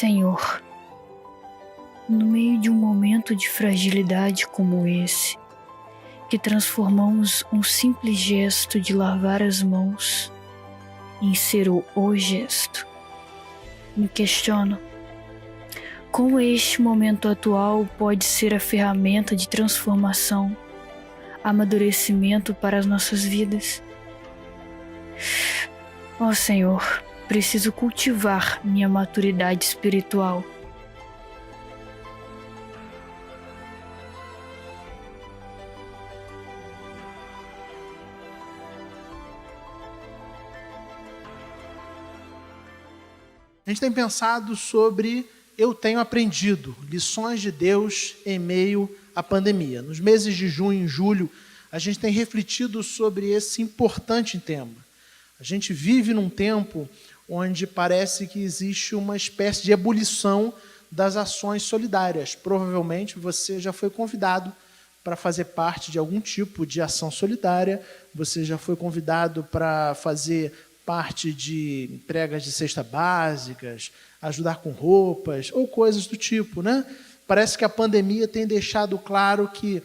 Senhor, no meio de um momento de fragilidade como esse, que transformamos um simples gesto de lavar as mãos em ser o gesto, me questiono como este momento atual pode ser a ferramenta de transformação, amadurecimento para as nossas vidas. Ó Senhor, preciso cultivar minha maturidade espiritual. A gente tem pensado sobre eu tenho aprendido, lições de Deus em meio à pandemia. Nos meses de junho e julho, a gente tem refletido sobre esse importante tema. A gente vive num tempo onde parece que existe uma espécie de ebulição das ações solidárias. Provavelmente você já foi convidado para fazer parte de algum tipo de ação solidária, você já foi convidado para fazer parte de entregas de cestas básicas, ajudar com roupas ou coisas do tipo, né? Parece que a pandemia tem deixado claro que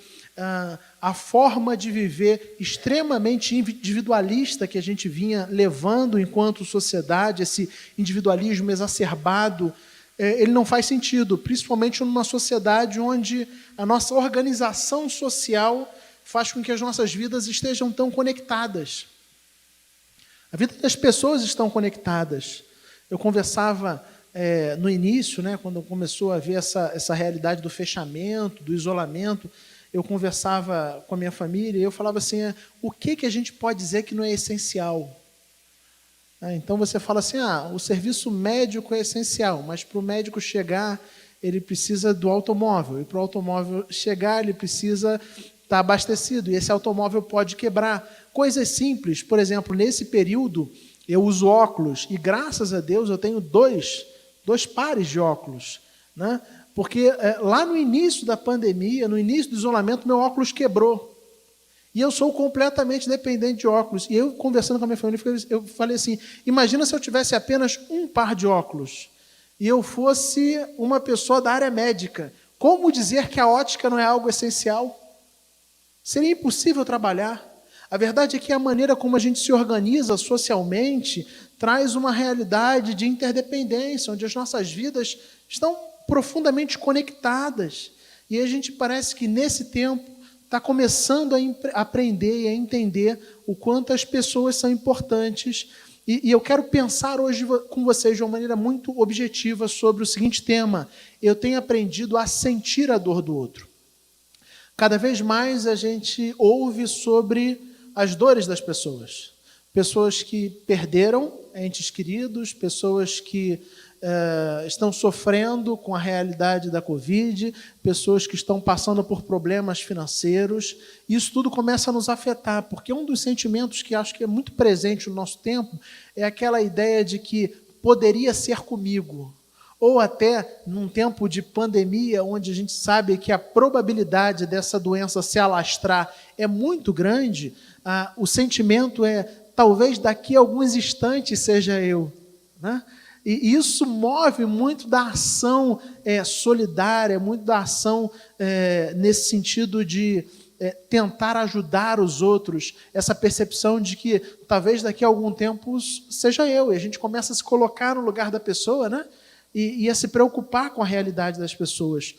a forma de viver extremamente individualista que a gente vinha levando enquanto sociedade, esse individualismo exacerbado, ele não faz sentido, principalmente numa sociedade onde a nossa organização social faz com que as nossas vidas estejam tão conectadas. A vida das pessoas estão conectadas. Eu conversava no início, né, quando começou a ver essa realidade do fechamento, do isolamento, eu conversava com a minha família e eu falava assim, o que a gente pode dizer que não é essencial? Então você fala assim, o serviço médico é essencial, mas para o médico chegar, ele precisa do automóvel, e para o automóvel chegar, ele precisa estar abastecido, e esse automóvel pode quebrar. Coisas simples, por exemplo, nesse período, eu uso óculos, e graças a Deus eu tenho dois pares de óculos, né? Porque lá no início da pandemia, no início do isolamento, meu óculos quebrou. E eu sou completamente dependente de óculos. E eu, conversando com a minha família, eu falei assim, imagina se eu tivesse apenas um par de óculos, e eu fosse uma pessoa da área médica. Como dizer que a ótica não é algo essencial? Seria impossível trabalhar. A verdade é que a maneira como a gente se organiza socialmente traz uma realidade de interdependência, onde as nossas vidas estão profundamente conectadas. E a gente parece que nesse tempo está começando a aprender e a entender o quanto as pessoas são importantes. E eu quero pensar hoje com vocês de uma maneira muito objetiva sobre o seguinte tema: eu tenho aprendido a sentir a dor do outro. Cada vez mais a gente ouve sobre as dores das pessoas. Pessoas que perderam entes queridos, pessoas que estão sofrendo com a realidade da Covid, pessoas que estão passando por problemas financeiros. Isso tudo começa a nos afetar, porque um dos sentimentos que acho que é muito presente no nosso tempo é aquela ideia de que poderia ser comigo. Ou até num tempo de pandemia, onde a gente sabe que a probabilidade dessa doença se alastrar é muito grande, o sentimento é, talvez daqui a alguns instantes seja eu, né? E isso move muito da ação solidária, muito da ação nesse sentido de tentar ajudar os outros, essa percepção de que talvez daqui a algum tempo seja eu, e a gente começa a se colocar no lugar da pessoa, né? E a se preocupar com a realidade das pessoas.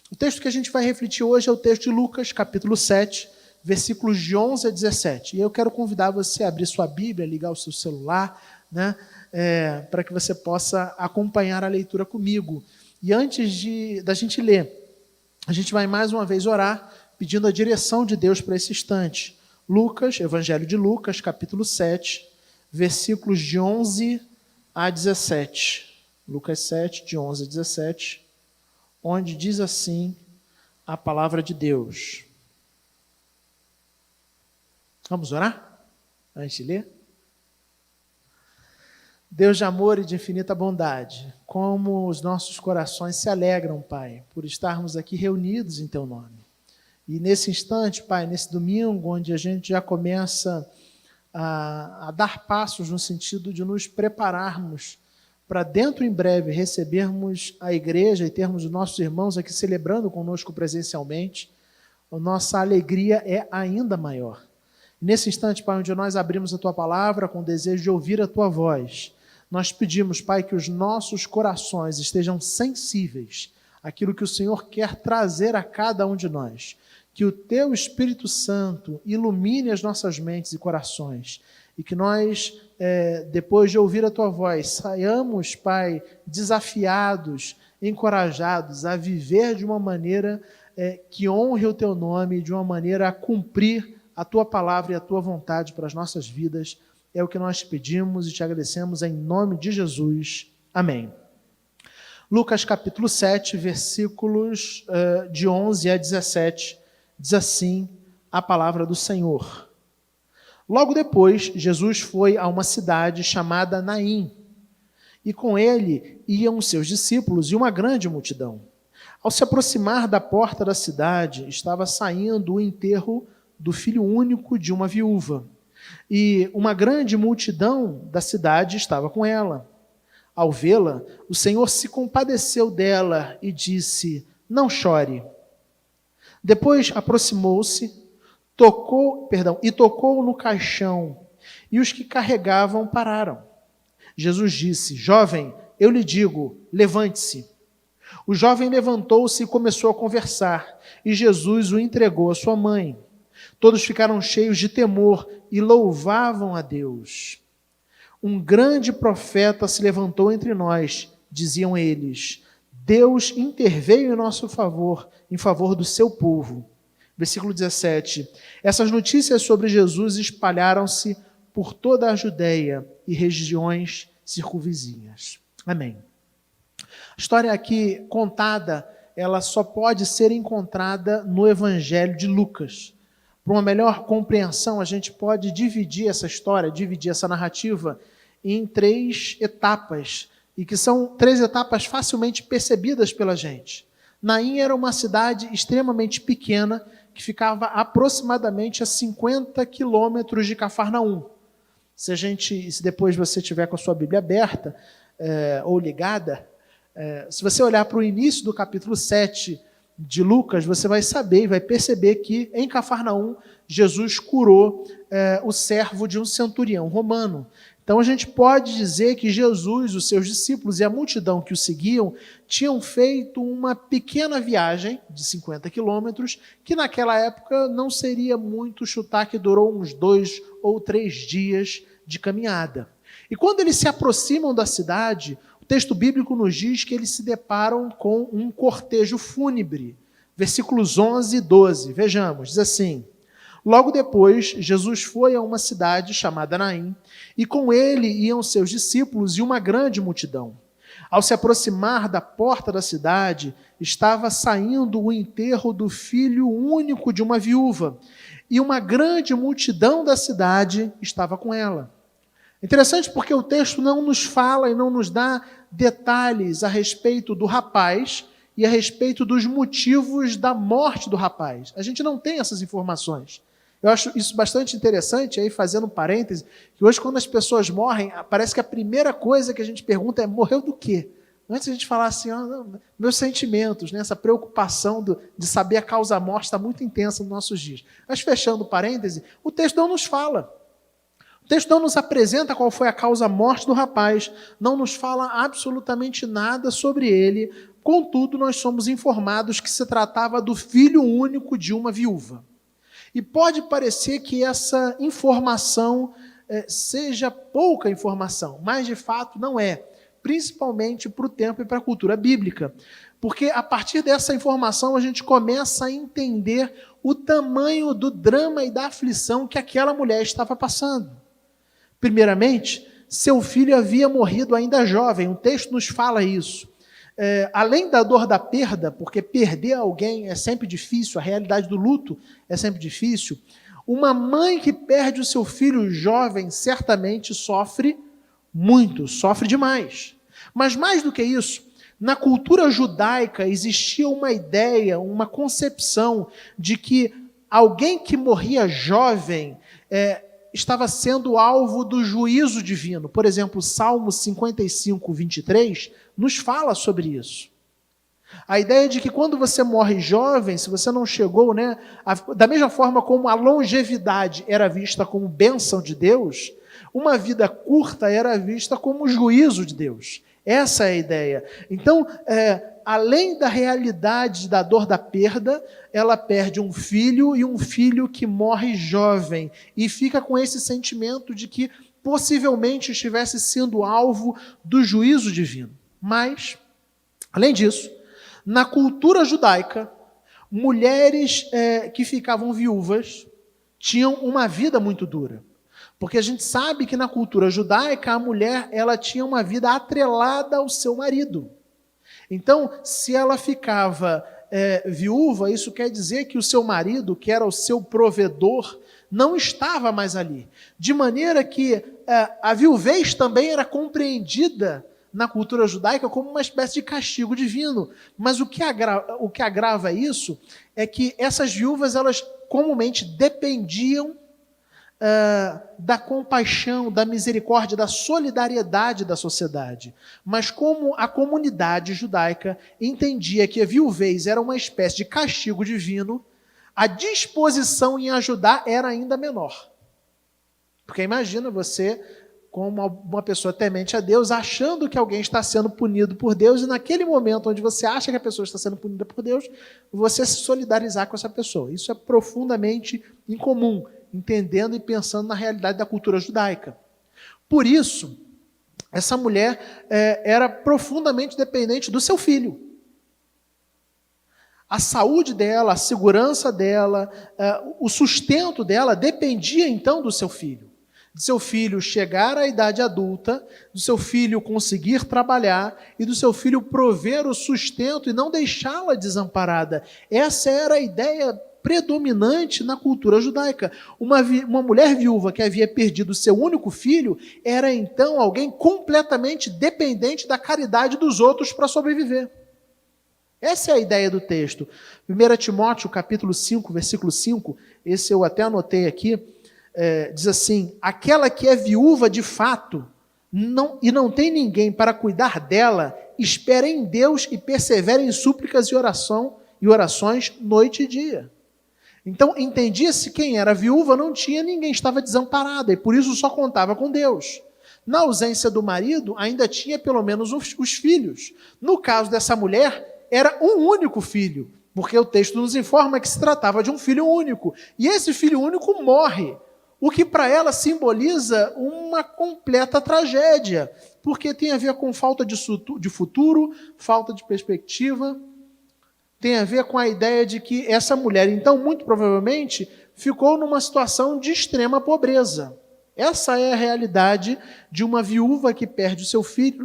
O texto que a gente vai refletir hoje é o texto de Lucas, capítulo 7, versículos de 11 a 17. E eu quero convidar você a abrir sua Bíblia, ligar o seu celular, né? Para que você possa acompanhar a leitura comigo. E antes da gente ler, a gente vai mais uma vez orar, pedindo a direção de Deus para esse instante. Lucas, Evangelho de Lucas, capítulo 7, versículos de 11 a 17. Lucas 7, de 11 a 17, onde diz assim a palavra de Deus. Vamos orar? Antes de ler? Deus de amor e de infinita bondade, como os nossos corações se alegram, Pai, por estarmos aqui reunidos em Teu nome. E nesse instante, Pai, nesse domingo, onde a gente já começa a dar passos no sentido de nos prepararmos para dentro em breve recebermos a igreja e termos os nossos irmãos aqui celebrando conosco presencialmente, a nossa alegria é ainda maior. Nesse instante, Pai, onde nós abrimos a Tua palavra com o desejo de ouvir a Tua voz, nós pedimos, Pai, que os nossos corações estejam sensíveis àquilo que o Senhor quer trazer a cada um de nós. Que o Teu Espírito Santo ilumine as nossas mentes e corações e que nós, depois de ouvir a Tua voz, saiamos, Pai, desafiados, encorajados a viver de uma maneira que honre o Teu nome, de uma maneira a cumprir a Tua palavra e a Tua vontade para as nossas vidas. É o que nós te pedimos e te agradecemos em nome de Jesus. Amém. Lucas capítulo 7, versículos de 11 a 17, diz assim a palavra do Senhor. Logo depois, Jesus foi a uma cidade chamada Naim, e com ele iam seus discípulos e uma grande multidão. Ao se aproximar da porta da cidade, estava saindo o enterro do filho único de uma viúva, e uma grande multidão da cidade estava com ela. Ao vê-la, o Senhor se compadeceu dela e disse: "Não chore." Depois aproximou-se, tocou no caixão, e os que carregavam pararam. Jesus disse: "Jovem, eu lhe digo, levante-se." O jovem levantou-se e começou a conversar, e Jesus o entregou à sua mãe. Todos ficaram cheios de temor e louvavam a Deus. "Um grande profeta se levantou entre nós," diziam eles. "Deus interveio em nosso favor, em favor do seu povo." Versículo 17. Essas notícias sobre Jesus espalharam-se por toda a Judeia e regiões circunvizinhas. Amém. A história aqui contada, ela só pode ser encontrada no Evangelho de Lucas. Para uma melhor compreensão, a gente pode dividir essa história, dividir essa narrativa em 3 etapas, e que são 3 etapas facilmente percebidas pela gente. Naim era uma cidade extremamente pequena, que ficava aproximadamente a 50 quilômetros de Cafarnaum. Se depois você tiver com a sua Bíblia aberta ou ligada, se você olhar para o início do capítulo 7 de Lucas, você vai saber e vai perceber que em Cafarnaum, Jesus curou o servo de um centurião romano. Então a gente pode dizer que Jesus, os seus discípulos e a multidão que o seguiam tinham feito uma pequena viagem de 50 quilômetros, que naquela época não seria muito chutar, que durou uns 2 ou 3 dias de caminhada. E quando eles se aproximam da cidade, o texto bíblico nos diz que eles se deparam com um cortejo fúnebre. Versículos 11 e 12, vejamos, diz assim: "Logo depois, Jesus foi a uma cidade chamada Naim, e com ele iam seus discípulos e uma grande multidão. Ao se aproximar da porta da cidade, estava saindo o enterro do filho único de uma viúva, e uma grande multidão da cidade estava com ela." Interessante porque o texto não nos fala e não nos dá detalhes a respeito do rapaz e a respeito dos motivos da morte do rapaz. A gente não tem essas informações. Eu acho isso bastante interessante, aí fazendo um parêntese, que hoje quando as pessoas morrem, parece que a primeira coisa que a gente pergunta é: morreu do quê? Antes a gente falar assim, meus sentimentos, né? Essa preocupação de saber a causa da morte está muito intensa nos nossos dias. Mas fechando o parêntese, o texto não nos fala. O texto não nos apresenta qual foi a causa da morte do rapaz, não nos fala absolutamente nada sobre ele. Contudo, nós somos informados que se tratava do filho único de uma viúva. E pode parecer que essa informação seja pouca informação, mas de fato não é, principalmente para o tempo e para a cultura bíblica. Porque a partir dessa informação a gente começa a entender o tamanho do drama e da aflição que aquela mulher estava passando. Primeiramente, seu filho havia morrido ainda jovem, o texto nos fala isso. Além da dor da perda, porque perder alguém é sempre difícil, a realidade do luto é sempre difícil, uma mãe que perde o seu filho jovem certamente sofre muito, sofre demais. Mas mais do que isso, na cultura judaica existia uma ideia, uma concepção de que alguém que morria jovem estava sendo alvo do juízo divino. Por exemplo, Salmo 55, 23, nos fala sobre isso. A ideia de que quando você morre jovem, se você não chegou, da mesma forma como a longevidade era vista como bênção de Deus, uma vida curta era vista como juízo de Deus. Essa é a ideia. Então, além da realidade da dor da perda, ela perde um filho, e um filho que morre jovem, e fica com esse sentimento de que possivelmente estivesse sendo alvo do juízo divino. Mas, além disso, na cultura judaica, mulheres que ficavam viúvas tinham uma vida muito dura. Porque a gente sabe que na cultura judaica, a mulher ela tinha uma vida atrelada ao seu marido. Então, se ela ficava viúva, isso quer dizer que o seu marido, que era o seu provedor, não estava mais ali. De maneira que a viuvez também era compreendida na cultura judaica como uma espécie de castigo divino. Mas o que agrava isso é que essas viúvas, elas comumente dependiam da compaixão, da misericórdia, da solidariedade da sociedade. Mas como a comunidade judaica entendia que a viuvez era uma espécie de castigo divino, a disposição em ajudar era ainda menor. Porque imagina você, como uma pessoa temente a Deus, achando que alguém está sendo punido por Deus, e naquele momento onde você acha que a pessoa está sendo punida por Deus, você se solidarizar com essa pessoa. Isso é profundamente incomum, entendendo e pensando na realidade da cultura judaica. Por isso, essa mulher era profundamente dependente do seu filho. A saúde dela, a segurança dela, o sustento dela dependia então do seu filho. Do seu filho chegar à idade adulta, do seu filho conseguir trabalhar e do seu filho prover o sustento e não deixá-la desamparada. Essa era a ideia predominante na cultura judaica. Uma mulher viúva que havia perdido seu único filho era então alguém completamente dependente da caridade dos outros para sobreviver. Essa é a ideia do texto. 1 Timóteo, capítulo 5, versículo 5, esse eu até anotei aqui, diz assim: aquela que é viúva de fato e não tem ninguém para cuidar dela, espera em Deus e persevera em súplicas e orações noite e dia. Então, entendia-se quem era viúva, não tinha ninguém, estava desamparada, e por isso só contava com Deus. Na ausência do marido, ainda tinha pelo menos os filhos. No caso dessa mulher, era um único filho, porque o texto nos informa que se tratava de um filho único. E esse filho único morre, o que para ela simboliza uma completa tragédia, porque tem a ver com falta de futuro, falta de perspectiva, tem a ver com a ideia de que essa mulher, então, muito provavelmente, ficou numa situação de extrema pobreza. Essa é a realidade de uma viúva que perde o seu filho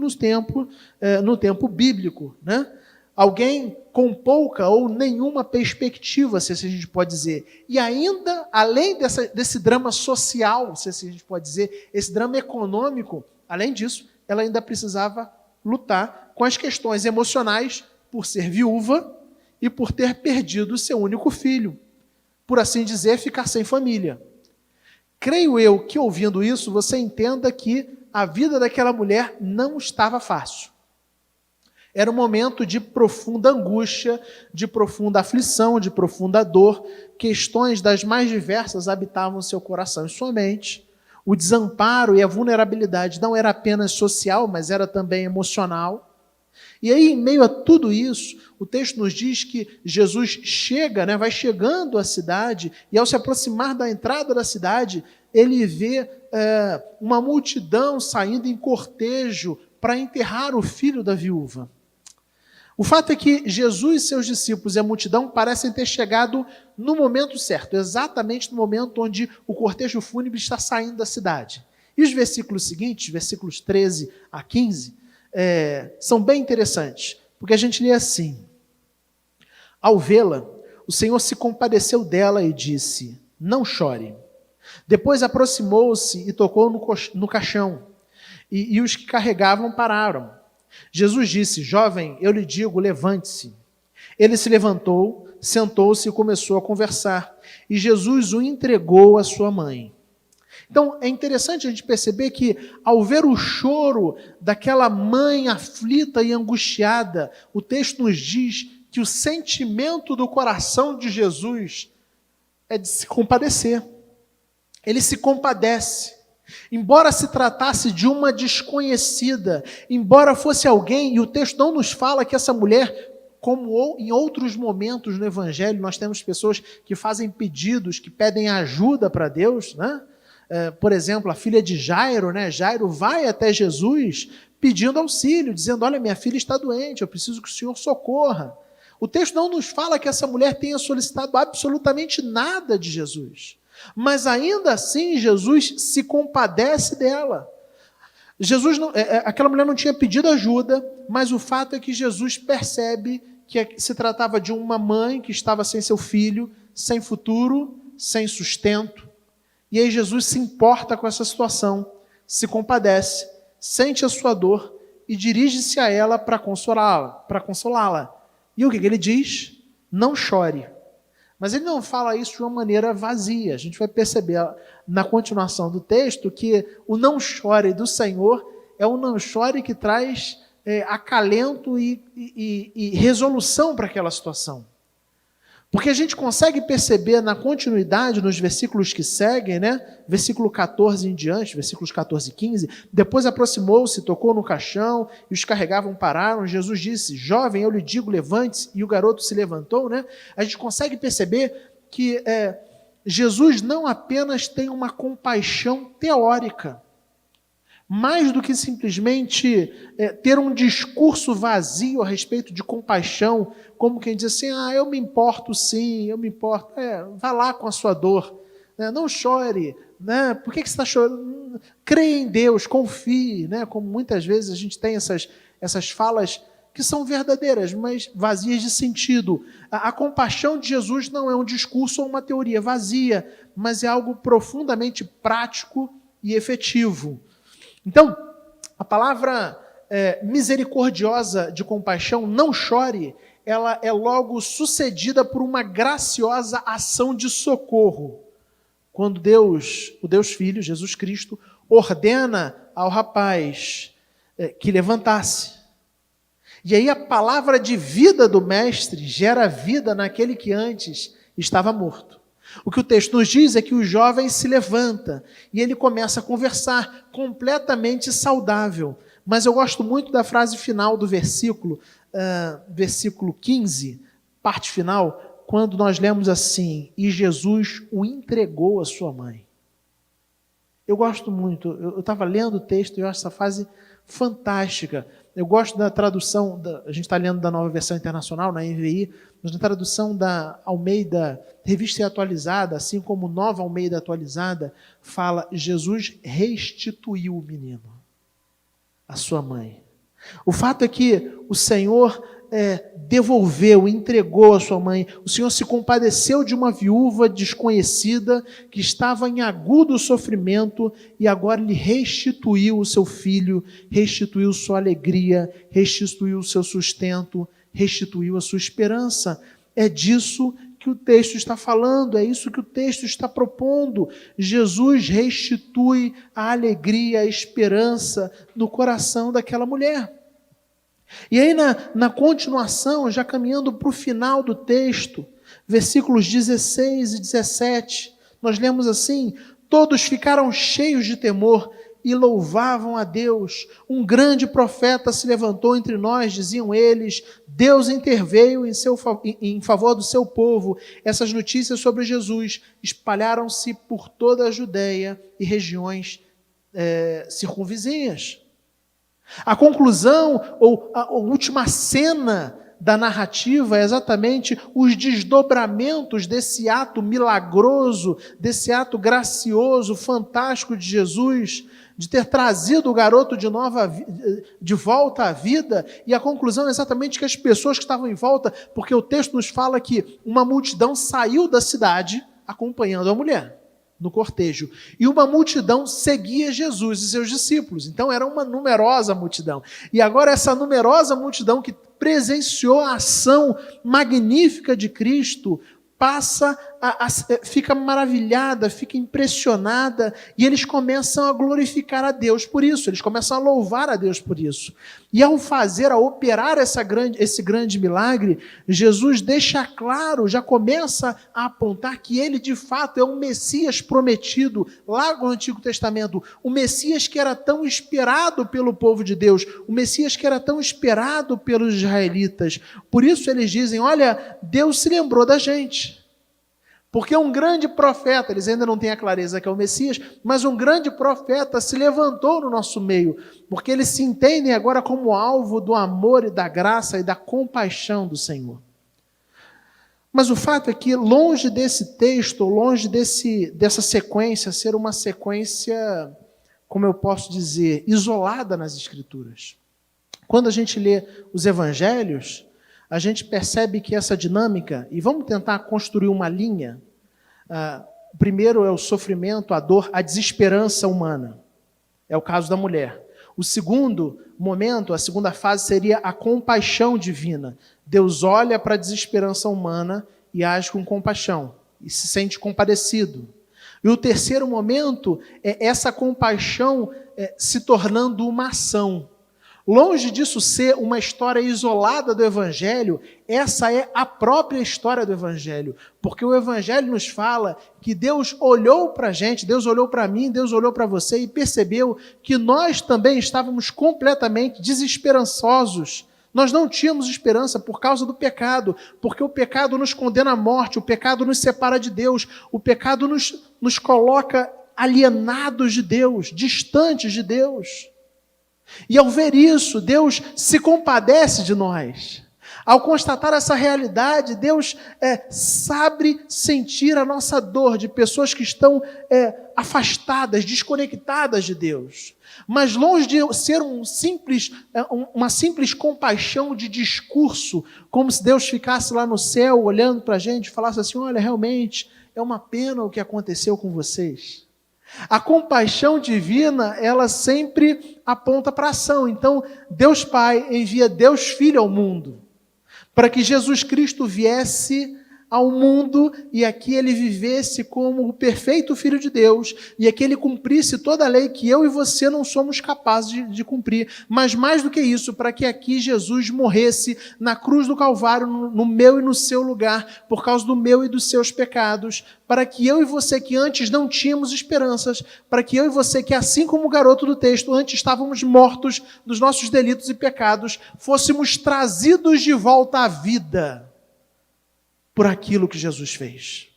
no tempo bíblico, né? Alguém com pouca ou nenhuma perspectiva, se assim a gente pode dizer. E ainda, além desse drama social, se assim a gente pode dizer, esse drama econômico, além disso, ela ainda precisava lutar com as questões emocionais por ser viúva e por ter perdido seu único filho. Por assim dizer, ficar sem família. Creio eu que, ouvindo isso, você entenda que a vida daquela mulher não estava fácil. Era um momento de profunda angústia, de profunda aflição, de profunda dor. Questões das mais diversas habitavam seu coração e sua mente. O desamparo e a vulnerabilidade não era apenas social, mas era também emocional. E aí, em meio a tudo isso, o texto nos diz que Jesus chega, vai chegando à cidade, e ao se aproximar da entrada da cidade, ele vê uma multidão saindo em cortejo para enterrar o filho da viúva. O fato é que Jesus e seus discípulos e a multidão parecem ter chegado no momento certo, exatamente no momento onde o cortejo fúnebre está saindo da cidade. E os versículos seguintes, versículos 13 a 15, são bem interessantes, porque a gente lê assim: ao vê-la, o Senhor se compadeceu dela e disse: não chore. Depois aproximou-se e tocou no caixão, e os que carregavam pararam. Jesus disse: jovem, eu lhe digo, levante-se. Ele se levantou, sentou-se e começou a conversar, e Jesus o entregou à sua mãe. Então, é interessante a gente perceber que, ao ver o choro daquela mãe aflita e angustiada, o texto nos diz que o sentimento do coração de Jesus é de se compadecer. Ele se compadece. Embora se tratasse de uma desconhecida, embora fosse alguém, e o texto não nos fala que essa mulher, como em outros momentos no Evangelho, nós temos pessoas que fazem pedidos, que pedem ajuda para Deus, né? Por exemplo, a filha de Jairo, né? Jairo vai até Jesus pedindo auxílio, dizendo: olha, minha filha está doente, eu preciso que o Senhor socorra. O texto não nos fala que essa mulher tenha solicitado absolutamente nada de Jesus. Mas ainda assim, Jesus se compadece dela. Aquela mulher não tinha pedido ajuda, mas o fato é que Jesus percebe que se tratava de uma mãe que estava sem seu filho, sem futuro, sem sustento. E aí Jesus se importa com essa situação, se compadece, sente a sua dor e dirige-se a ela para consolá-la. E o que ele diz? Não chore. Mas ele não fala isso de uma maneira vazia. A gente vai perceber na continuação do texto que o não chore do Senhor é um não chore que traz acalento e resolução para aquela situação. Porque a gente consegue perceber na continuidade, nos versículos que seguem, né? Versículo 14 em diante, versículos 14 e 15, depois aproximou-se, tocou no caixão, e os carregavam pararam. Jesus disse: jovem, eu lhe digo, levante-se, e o garoto se levantou, né? A gente consegue perceber que Jesus não apenas tem uma compaixão teórica, mais do que simplesmente ter um discurso vazio a respeito de compaixão, como quem diz assim: eu me importo sim, eu me importo. Vá lá com a sua dor, né? Não chore, né? Por que você está chorando? Creia em Deus, confie, né? Como muitas vezes a gente tem essas falas que são verdadeiras, mas vazias de sentido. A compaixão de Jesus não é um discurso ou uma teoria vazia, mas é algo profundamente prático e efetivo. Então, a palavra misericordiosa de compaixão, não chore, ela é logo sucedida por uma graciosa ação de socorro. Quando o Deus Filho, Jesus Cristo, ordena ao rapaz que levantasse. E aí a palavra de vida do Mestre gera vida naquele que antes estava morto. O que o texto nos diz é que o jovem se levanta e ele começa a conversar completamente saudável. Mas eu gosto muito da frase final do versículo 15, parte final, quando nós lemos assim: e Jesus o entregou à sua mãe. Eu gosto muito, eu estava lendo o texto e eu acho essa frase fantástica. Eu gosto da tradução, a gente está lendo da Nova Versão Internacional, na NVI, mas na tradução da Almeida, Revista e Atualizada, assim como Nova Almeida Atualizada, fala: Jesus restituiu o menino, a sua mãe. O fato é que o Senhor devolveu, entregou a sua mãe. O Senhor se compadeceu de uma viúva desconhecida que estava em agudo sofrimento e agora lhe restituiu o seu filho, restituiu sua alegria, restituiu o seu sustento, restituiu a sua esperança. É disso que o texto está falando, é isso que o texto está propondo. Jesus restitui a alegria, a esperança no coração daquela mulher. E aí na continuação, já caminhando para o final do texto, versículos 16 e 17, nós lemos assim: todos ficaram cheios de temor e louvavam a Deus. Um grande profeta se levantou entre nós, diziam eles. Deus interveio em favor do seu povo. Essas notícias sobre Jesus espalharam-se por toda a Judéia e regiões circunvizinhas. A conclusão, ou a última cena da narrativa é exatamente os desdobramentos desse ato milagroso, desse ato gracioso, fantástico de Jesus, de ter trazido o garoto de volta à vida. E a conclusão é exatamente que as pessoas que estavam em volta, porque o texto nos fala que uma multidão saiu da cidade acompanhando a mulher no cortejo, e uma multidão seguia Jesus e seus discípulos. Então era uma numerosa multidão, e agora essa numerosa multidão que presenciou a ação magnífica de Cristo passa fica maravilhada, fica impressionada, e eles começam a glorificar a Deus por isso, eles começam a louvar a Deus por isso. E ao operar esse grande milagre, Jesus deixa claro, já começa a apontar que ele de fato é o Messias prometido lá no Antigo Testamento, o Messias que era tão esperado pelo povo de Deus, o Messias que era tão esperado pelos israelitas. Por isso eles dizem, olha, Deus se lembrou da gente. Porque um grande profeta, eles ainda não têm a clareza que é o Messias, mas um grande profeta se levantou no nosso meio, porque eles se entendem agora como alvo do amor e da graça e da compaixão do Senhor. Mas o fato é que, longe desse texto, longe dessa sequência ser uma sequência, como eu posso dizer, isolada nas Escrituras. Quando a gente lê os Evangelhos, a gente percebe que essa dinâmica, e vamos tentar construir uma linha. O primeiro é o sofrimento, a dor, a desesperança humana. É o caso da mulher. O segundo momento, a segunda fase, seria a compaixão divina. Deus olha para a desesperança humana e age com compaixão, e se sente compadecido. E o terceiro momento é essa compaixão se tornando uma ação. Longe disso ser uma história isolada do Evangelho, essa é a própria história do Evangelho. Porque o Evangelho nos fala que Deus olhou para a gente, Deus olhou para mim, Deus olhou para você e percebeu que nós também estávamos completamente desesperançosos. Nós não tínhamos esperança por causa do pecado, porque o pecado nos condena à morte, o pecado nos separa de Deus, o pecado nos coloca alienados de Deus, distantes de Deus. E ao ver isso, Deus se compadece de nós. Ao constatar essa realidade, Deus sabe sentir a nossa dor de pessoas que estão afastadas, desconectadas de Deus. Mas longe de ser uma simples compaixão de discurso, como se Deus ficasse lá no céu olhando para a gente e falasse assim, olha, realmente é uma pena o que aconteceu com vocês. A compaixão divina, ela sempre aponta para a ação. Então, Deus Pai envia Deus Filho ao mundo, para que Jesus Cristo viesse ao mundo e aqui ele vivesse como o perfeito Filho de Deus e aqui ele cumprisse toda a lei que eu e você não somos capazes de cumprir. Mas mais do que isso, para que aqui Jesus morresse na cruz do Calvário, no meu e no seu lugar, por causa do meu e dos seus pecados, para que eu e você que antes não tínhamos esperanças, para que eu e você que assim como o garoto do texto, antes estávamos mortos dos nossos delitos e pecados, fôssemos trazidos de volta à vida por aquilo que Jesus fez.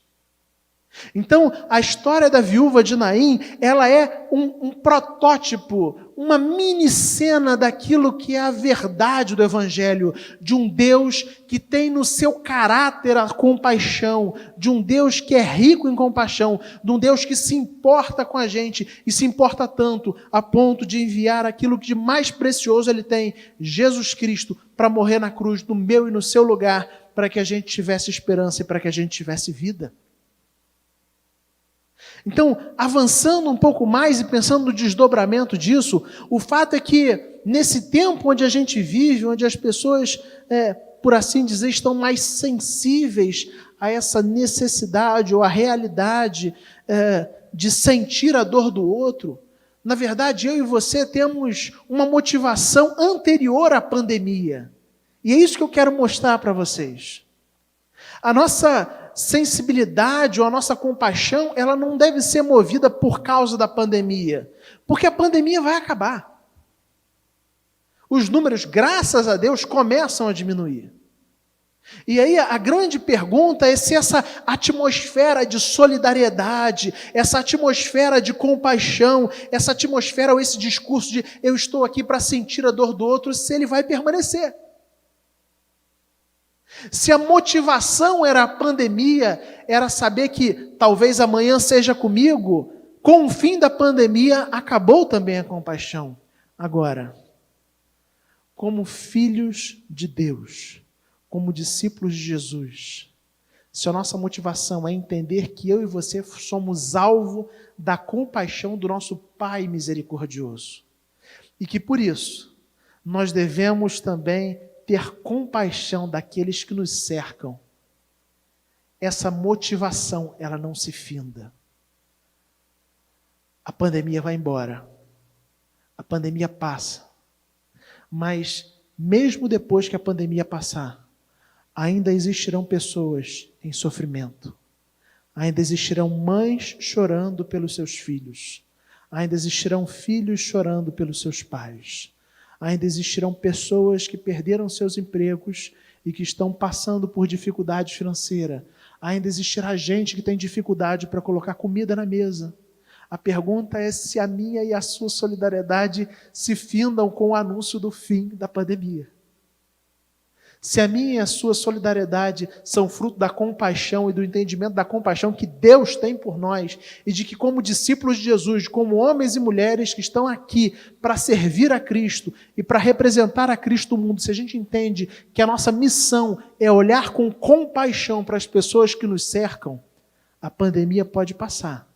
Então, a história da viúva de Naim, ela é um protótipo, uma mini cena daquilo que é a verdade do Evangelho, de um Deus que tem no seu caráter a compaixão, de um Deus que é rico em compaixão, de um Deus que se importa com a gente, e se importa tanto a ponto de enviar aquilo que de mais precioso ele tem, Jesus Cristo, para morrer na cruz no meu e no seu lugar, para que a gente tivesse esperança e para que a gente tivesse vida. Então, avançando um pouco mais e pensando no desdobramento disso, o fato é que nesse tempo onde a gente vive, onde as pessoas, por assim dizer, estão mais sensíveis a essa necessidade ou a realidade de sentir a dor do outro, na verdade, eu e você temos uma motivação anterior à pandemia. E é isso que eu quero mostrar para vocês. A nossa sensibilidade ou a nossa compaixão, ela não deve ser movida por causa da pandemia, porque a pandemia vai acabar. Os números, graças a Deus, começam a diminuir. E aí a grande pergunta é se essa atmosfera de solidariedade, essa atmosfera de compaixão, essa atmosfera ou esse discurso de eu estou aqui para sentir a dor do outro, se ele vai permanecer. Se a motivação era a pandemia, era saber que talvez amanhã seja comigo, com o fim da pandemia acabou também a compaixão. Agora, como filhos de Deus, como discípulos de Jesus, se a nossa motivação é entender que eu e você somos alvo da compaixão do nosso Pai misericordioso, e que por isso nós devemos também ter compaixão daqueles que nos cercam. essa motivação, ela não se finda. A pandemia vai embora. A pandemia passa. Mas, mesmo depois que a pandemia passar, ainda existirão pessoas em sofrimento. Ainda existirão mães chorando pelos seus filhos. Ainda existirão filhos chorando pelos seus pais. Ainda existirão pessoas que perderam seus empregos e que estão passando por dificuldade financeira. Ainda existirá gente que tem dificuldade para colocar comida na mesa. A pergunta é se a minha e a sua solidariedade se findam com o anúncio do fim da pandemia. Se a minha e a sua solidariedade são fruto da compaixão e do entendimento da compaixão que Deus tem por nós e de que, como discípulos de Jesus, como homens e mulheres que estão aqui para servir a Cristo e para representar a Cristo no mundo, se a gente entende que a nossa missão é olhar com compaixão para as pessoas que nos cercam, a pandemia pode passar,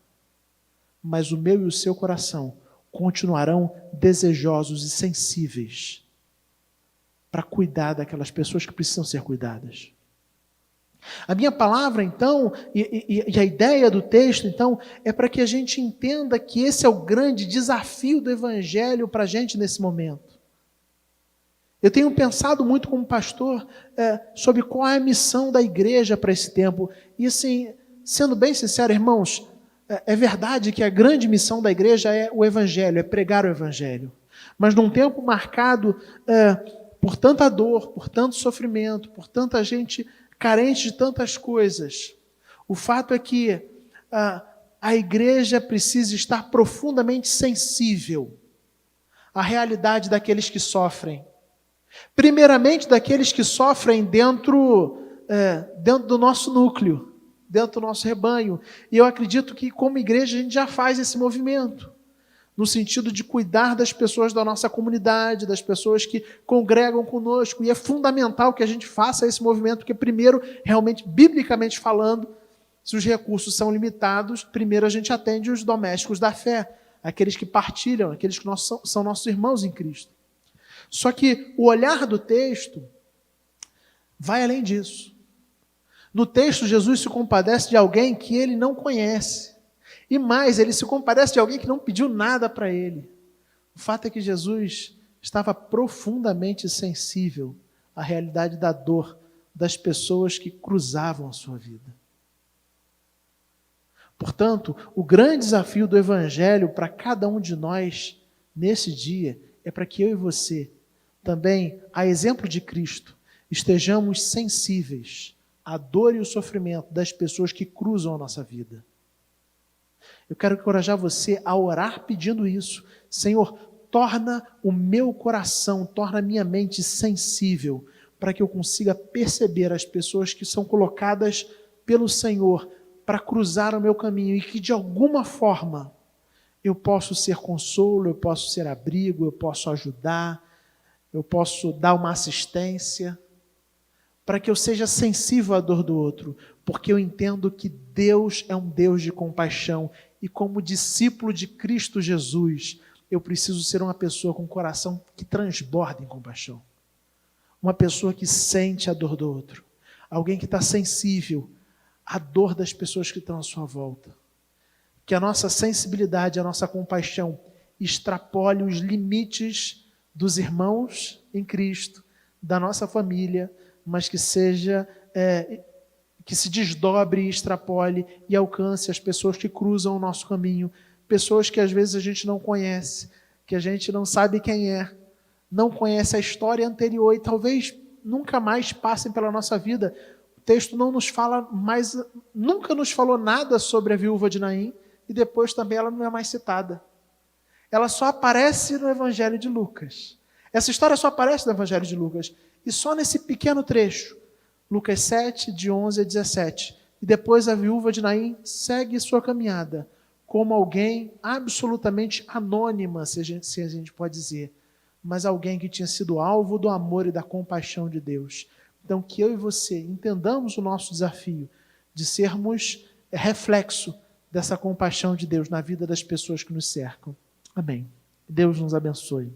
mas o meu e o seu coração continuarão desejosos e sensíveis para cuidar daquelas pessoas que precisam ser cuidadas. A minha palavra, então, e a ideia do texto, então, é para que a gente entenda que esse é o grande desafio do Evangelho para a gente nesse momento. Eu tenho pensado muito como pastor sobre qual é a missão da igreja para esse tempo. E assim, sendo bem sincero, irmãos, é verdade que a grande missão da igreja é o Evangelho, é pregar o Evangelho. Mas num tempo marcado por tanta dor, por tanto sofrimento, por tanta gente carente de tantas coisas, o fato é que a igreja precisa estar profundamente sensível à realidade daqueles que sofrem. Primeiramente, daqueles que sofrem dentro do nosso núcleo, dentro do nosso rebanho. E eu acredito que, como igreja, a gente já faz esse movimento, no sentido de cuidar das pessoas da nossa comunidade, das pessoas que congregam conosco. E é fundamental que a gente faça esse movimento, porque primeiro, realmente, biblicamente falando, se os recursos são limitados, primeiro a gente atende os domésticos da fé, aqueles que partilham, aqueles que são nossos irmãos em Cristo. Só que o olhar do texto vai além disso. No texto, Jesus se compadece de alguém que ele não conhece. E mais, ele se compadece de alguém que não pediu nada para ele. O fato é que Jesus estava profundamente sensível à realidade da dor das pessoas que cruzavam a sua vida. Portanto, o grande desafio do Evangelho para cada um de nós nesse dia é para que eu e você, também, a exemplo de Cristo, estejamos sensíveis à dor e ao sofrimento das pessoas que cruzam a nossa vida. Eu quero encorajar você a orar pedindo isso. Senhor, torna o meu coração, torna a minha mente sensível, para que eu consiga perceber as pessoas que são colocadas pelo Senhor para cruzar o meu caminho e que de alguma forma eu posso ser consolo, eu posso ser abrigo, eu posso ajudar, eu posso dar uma assistência, para que eu seja sensível à dor do outro, porque eu entendo que Deus é um Deus de compaixão e como discípulo de Cristo Jesus, eu preciso ser uma pessoa com um coração que transborda em compaixão. Uma pessoa que sente a dor do outro. Alguém que está sensível à dor das pessoas que estão à sua volta. Que a nossa sensibilidade, a nossa compaixão extrapole os limites dos irmãos em Cristo, da nossa família, mas que seja... que se desdobre e extrapole e alcance as pessoas que cruzam o nosso caminho, pessoas que às vezes a gente não conhece, que a gente não sabe quem é, não conhece a história anterior e talvez nunca mais passem pela nossa vida. O texto não nos fala mais, nunca nos falou nada sobre a viúva de Naim e depois também ela não é mais citada. Ela só aparece no Evangelho de Lucas. Essa história só aparece no Evangelho de Lucas e só nesse pequeno trecho. Lucas 7, de 11 a 17. E depois a viúva de Naim segue sua caminhada como alguém absolutamente anônima, se a gente pode dizer, mas alguém que tinha sido alvo do amor e da compaixão de Deus. Então, que eu e você entendamos o nosso desafio de sermos reflexo dessa compaixão de Deus na vida das pessoas que nos cercam. Amém. Deus nos abençoe.